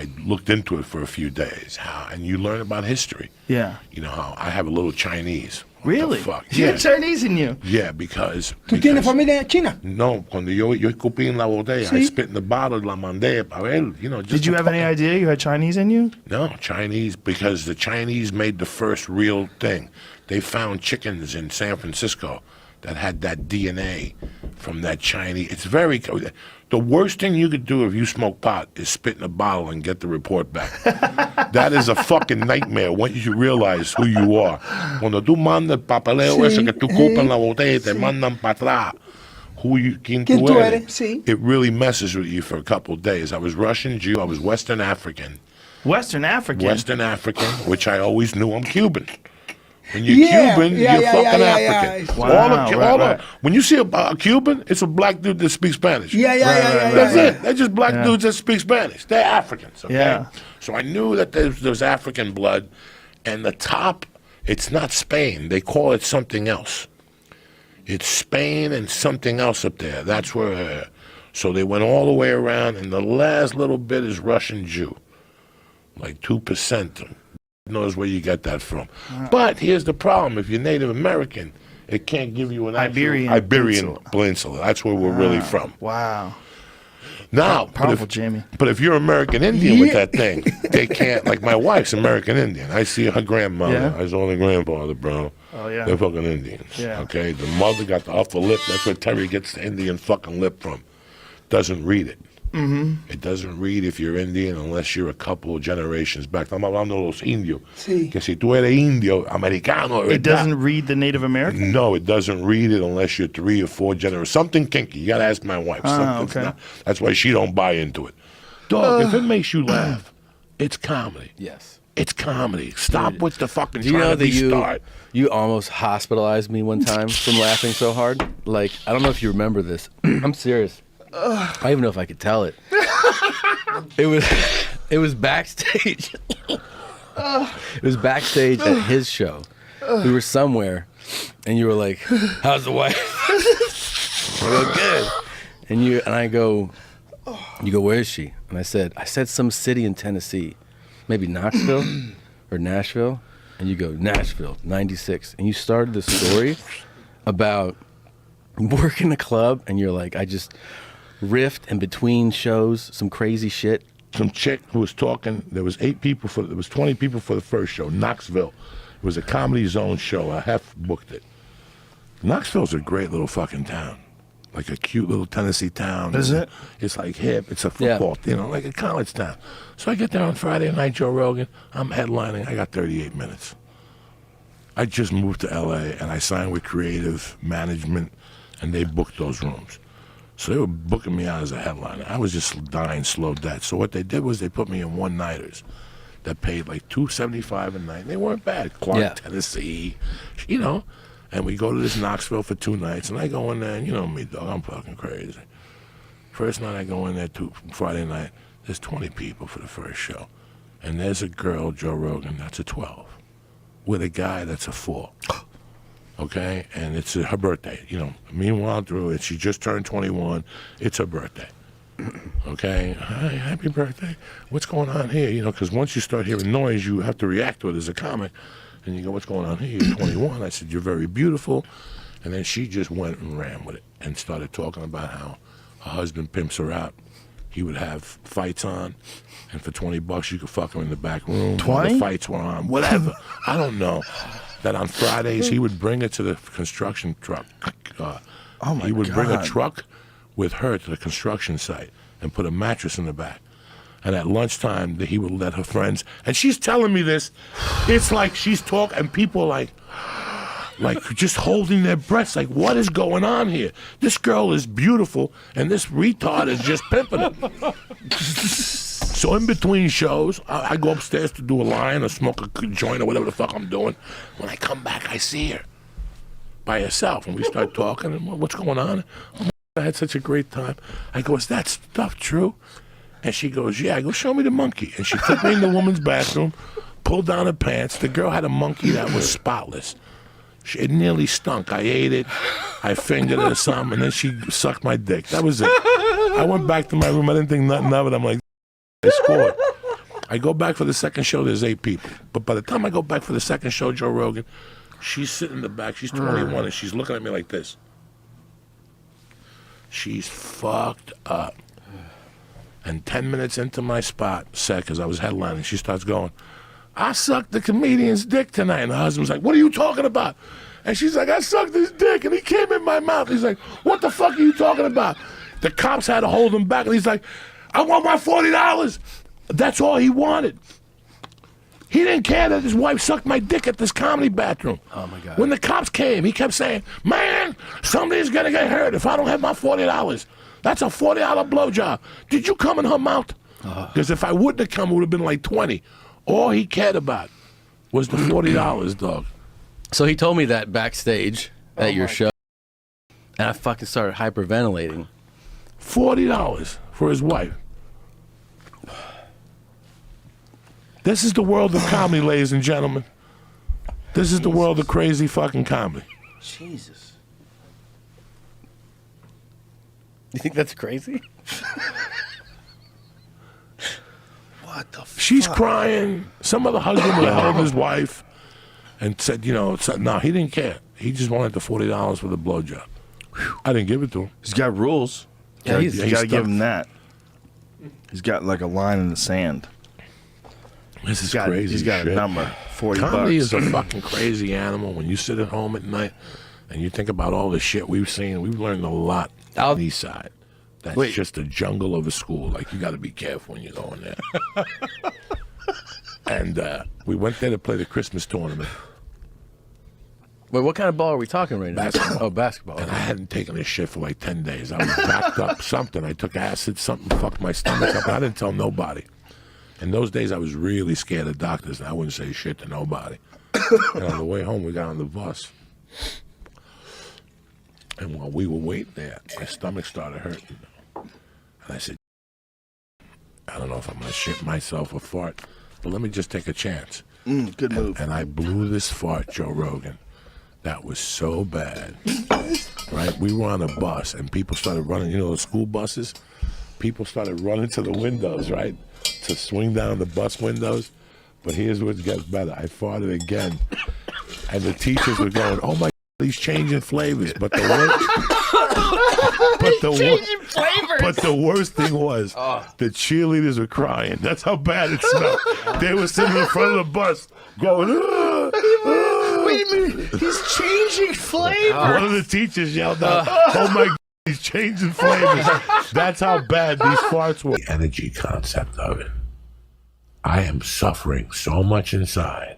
I looked into it for a few days. And you learn about history. Yeah. You know how I have a little Chinese. What Really? the fuck? You have Chinese in you? Yeah, because... ¿Tú tienes familia china? No, cuando yo escupí en la botella, I spit in the bottle, la mandé para ver, you know. Did you have any idea you had Chinese in you? No, Chinese, because the Chinese made the first real thing. They found chickens in San Francisco that had that DNA from that Chinese. It's very... The worst thing you could do if you smoke pot is spit in a bottle and get the report back. That is a fucking nightmare once you realize who you are. Cuando tú mandas el papeleo ese que tú ocupas en la botella, te mandan para atrás. ¿Quién tú eres? Sí. It really messes with you for a couple of days. I was Russian Jew. I was Western African. Western African? Western African, which I always knew I'm Cuban. When you're Cuban, you're fucking African. Wow, when you see a Cuban, it's a black dude that speaks Spanish. Yeah. That's it. They're just black dudes that speak Spanish. They're Africans, okay? Yeah. So I knew that there's African blood. And the top, it's not Spain. They call it something else. It's Spain and something else up there. That's where... so they went all the way around, and the last little bit is Russian Jew. Like 2%. Knows where you get that from. But here's the problem. If you're Native American, it can't give you an Iberian Peninsula. That's where we're really from. Wow. Now, powerful, Jamie. But if you're American Indian with that thing, they can't. Like my wife's American Indian. I see her grandmother. Yeah. I saw the grandfather, bro. Oh, yeah. They're fucking Indians. Yeah. Okay? The mother got the upper lip. That's where Terry gets the Indian fucking lip from. Doesn't read it. Mm-hmm. It doesn't read if you're Indian unless you're a couple of generations back. Estamos hablando de los indios. Sí. Que si tú eres indio, americano, it doesn't read the Native American? No, it doesn't read it unless you're 3 or 4 generations. Something kinky. You got to ask my wife. Okay. That's why she don't buy into it. Dog, if it makes you laugh, it's comedy. Yes. It's comedy. Stop with the fucking Do you know that start. you almost hospitalized me one time from laughing so hard? Like, I don't know if you remember this. I'm serious. I don't even know if I could tell it. It was backstage. It was backstage at his show. We were somewhere, and you were like, "How's the wife?" I go, "Good." And I go, "You go, where is she?" And I said some city in Tennessee, maybe Knoxville or Nashville. And you go, "Nashville, '96." And you started the story about working a club, and you're like, I just riffed in between shows, some crazy shit. Some chick who was talking, there was 20 people for the first show, Knoxville. It was a Comedy Zone show. I half booked it. Knoxville's a great little fucking town. Like a cute little Tennessee town. Is it? It's like hip. It's a football, like a college town. So I get there on Friday night, Joe Rogan. I'm headlining. I got 38 minutes. I just moved to L.A. and I signed with Creative Management, and they booked those rooms. So they were booking me out as a headliner. I was just dying slow death. So what they did was they put me in one-nighters that paid like $275 a night. They weren't bad. Clark, Tennessee, And we go to this Knoxville for 2 nights, and I go in there, and you know me, dog, I'm fucking crazy. First night I go in there, Friday night, there's 20 people for the first show. And there's a girl, Joe Rogan, that's a 12, with a guy that's a 4. Okay, and it's her birthday. Meanwhile, through it, she just turned 21. It's her birthday. Okay, hi, happy birthday. What's going on here? Because once you start hearing noise, you have to react to it as a comic. And you go, what's going on here? You're 21. I said, you're very beautiful. And then she just went and ran with it and started talking about how her husband pimps her out. He would have fights on, and for $20 you could fuck him in the back room. 20? The fights were on, whatever. I don't know. That on Fridays he would bring her to the construction truck. He would bring a truck with her to the construction site and put a mattress in the back. And at lunchtime, he would let her friends, and she's telling me this. It's like she's talking, and people like just holding their breaths, like, what is going on here? This girl is beautiful, and this retard is just pimping her. So in between shows, I go upstairs to do a line or smoke a joint or whatever the fuck I'm doing. When I come back, I see her by herself, and we start talking, and what's going on? Oh, I had such a great time. I go, is that stuff true? And she goes, yeah. I go, show me the monkey. And she took me in the woman's bathroom, pulled down her pants. The girl had a monkey that was spotless. It nearly stunk. I ate it. I fingered it or something, and then she sucked my dick. That was it. I went back to my room. I didn't think nothing of it. I'm like, I scored. I go back for the second show, there's 8 people. But by the time I go back for the second show, Joe Rogan, she's sitting in the back. She's 21, and she's looking at me like this. She's fucked up. And 10 minutes into my spot, because I was headlining, she starts going, I sucked the comedian's dick tonight. And her husband's like, what are you talking about? And she's like, I sucked his dick, and he came in my mouth. He's like, what the fuck are you talking about? The cops had to hold him back, and he's like, I want my $40. That's all he wanted. He didn't care that his wife sucked my dick at this comedy bathroom. Oh, my God. When the cops came, he kept saying, man, somebody's going to get hurt if I don't have my $40. That's a $40 blowjob. Did you come in her mouth? Because if I wouldn't have come, it would have been like 20. All he cared about was the $40, dog. So he told me that backstage at your show, and I fucking started hyperventilating. $40 for his wife. This is the world of comedy, ladies and gentlemen. This is the world of crazy fucking comedy. Jesus. You think that's crazy? What the fuck? She's crying. Some other husband would have held his wife and said, no, he didn't care. He just wanted the $40 for the blowjob. I didn't give it to him. He's got rules. Yeah, You he's gotta give him that. He's got like a line in the sand. This is crazy. He's got shit. a number. $40. Comedy is a fucking crazy animal. When you sit at home at night and you think about all the shit we've seen, we've learned a lot on the east side. That's just a jungle of a school. Like, you got to be careful when you go in there. And we went there to play the Christmas tournament. Wait, what kind of ball are we talking right now? Basketball. Oh, basketball. And I hadn't taken a shit for like 10 days. I was backed up something. I took acid, something fucked my stomach up. And I didn't tell nobody. In those days, I was really scared of doctors, and I wouldn't say shit to nobody. And on the way home, we got on the bus. And while we were waiting there, my stomach started hurting. And I said, I don't know if I'm going to shit myself or fart, but let me just take a chance. Good move. And I blew this fart, Joe Rogan. That was so bad. Right? We were on a bus, and people started running, the school buses? People started running to the windows, right? To swing down the bus windows. But here's what gets better. I farted again. And the teachers were going, oh my God, he's changing flavors. But the worst thing was the cheerleaders were crying. That's how bad it smelled. They were sitting in front of the bus going, Wait a minute. He's changing flavor. One of the teachers yelled out, oh my God, he's changing flavors. That's how bad these farts were. The energy concept of it. I am suffering so much inside,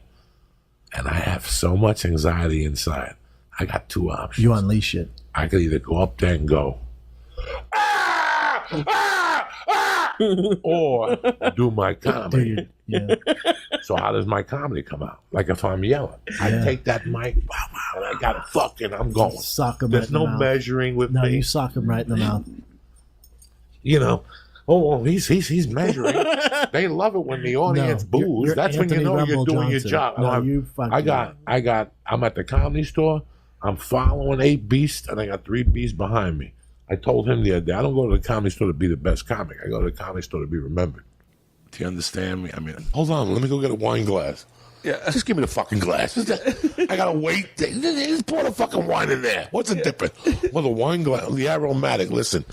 and I have so much anxiety inside. I got 2 options. You unleash it. I could either go up there and go, or do my comedy. Dude, yeah. So how does my comedy come out? Like if I'm yelling, I take that mic, and I got it I'm going. Sock him There's right in the no mouth. measuring with No, me. you sock him right in the mouth. He's measuring. They love it when the audience No, boos. you're That's when you Anthony know you're Rumble doing your Johnson. job. No, I'm at the comedy store. I'm following 8 beasts, and I got 3 beasts behind me. I told him the other day, I don't go to the comedy store to be the best comic. I go to the comedy store to be remembered. Do you understand me? I mean, hold on. Let me go get a wine glass. Yeah. Just give me the fucking glass. I gotta wait. Just pour the fucking wine in there. What's the difference? Well, the wine glass, the aromatic. Listen,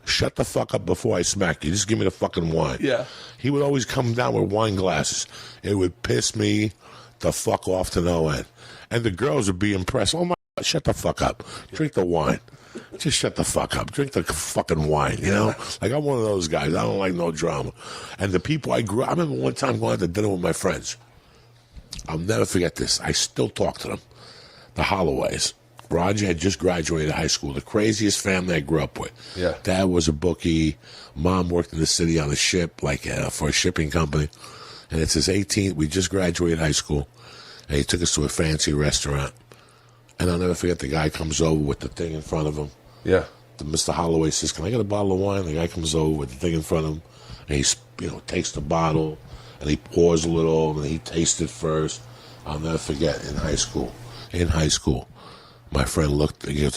shut the fuck up before I smack you. Just give me the fucking wine. Yeah. He would always come down with wine glasses. It would piss me the fuck off to no end. And the girls would be impressed. Oh my God, shut the fuck up. Drink the wine. Just shut the fuck up. Drink the fucking wine, Like, I'm one of those guys. I don't like no drama. And the people I remember one time going out to dinner with my friends. I'll never forget this. I still talk to them. The Holloways. Roger had just graduated high school. The craziest family I grew up with. Yeah. Dad was a bookie. Mom worked in the city on a ship, for a shipping company. And it's his 18th. We just graduated high school. And he took us to a fancy restaurant. And I'll never forget, the guy comes over with the thing in front of him. Yeah. Mr. Holloway says, can I get a bottle of wine? The guy comes over with the thing in front of him. And he takes the bottle. And he pours a little. And he tastes it first. I'll never forget, in high school, my friend looked, he goes,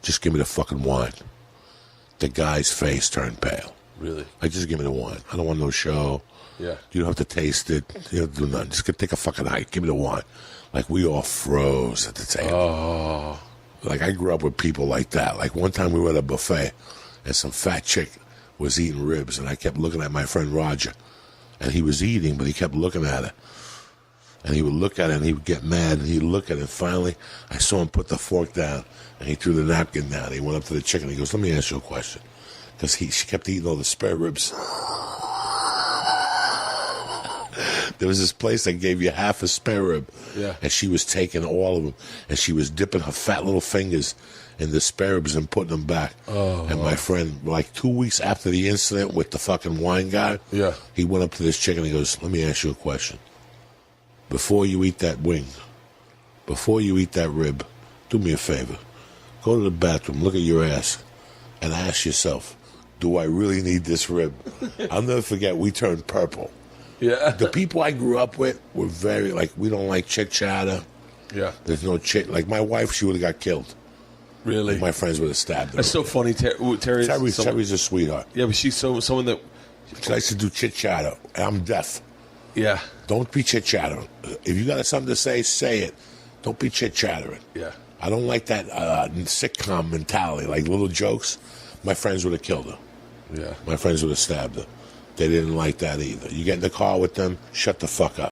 just give me the fucking wine. The guy's face turned pale. Really? Like, just give me the one. I don't want no show. Yeah. You don't have to taste it. You don't have to do nothing. Just take a fucking hike. Give me the one. Like, we all froze at the table. Oh. Like, I grew up with people like that. Like, one time we were at a buffet, and some fat chick was eating ribs, and I kept looking at my friend Roger. And he was eating, but he kept looking at it. And he would look at it, and he would get mad, and he'd look at it. Finally, I saw him put the fork down, and he threw the napkin down. He went up to the chicken. He goes, let me ask you a question. Because she kept eating all the spare ribs. There was this place that gave you half a spare rib. Yeah. And she was taking all of them, and she was dipping her fat little fingers in the spare ribs and putting them back. Oh. And my friend, like 2 weeks after the incident with the fucking wine guy, Yeah. he went up to this chicken and he goes, let me ask you a question. Before you eat that wing, before you eat that rib, do me a favor. Go to the bathroom, look at your ass, and ask yourself, do I really need this rib? I'll never forget, we turned purple. Yeah. The people I grew up with were very, like, we don't like chit-chatter. Yeah. There's no chit. Like, my wife, she would have got killed. Really? Like, my friends would have stabbed her. That's so funny. Terry's a sweetheart. Yeah, but she's someone that. She likes to do chit-chatter, and I'm deaf. Yeah. Don't be chit-chattering. If you got something to say it. Don't be chit-chattering. Yeah. I don't like that sitcom mentality, like little jokes. My friends would have killed her. Yeah. My friends would have stabbed her. They didn't like that either. You get in the car with them, shut the fuck up.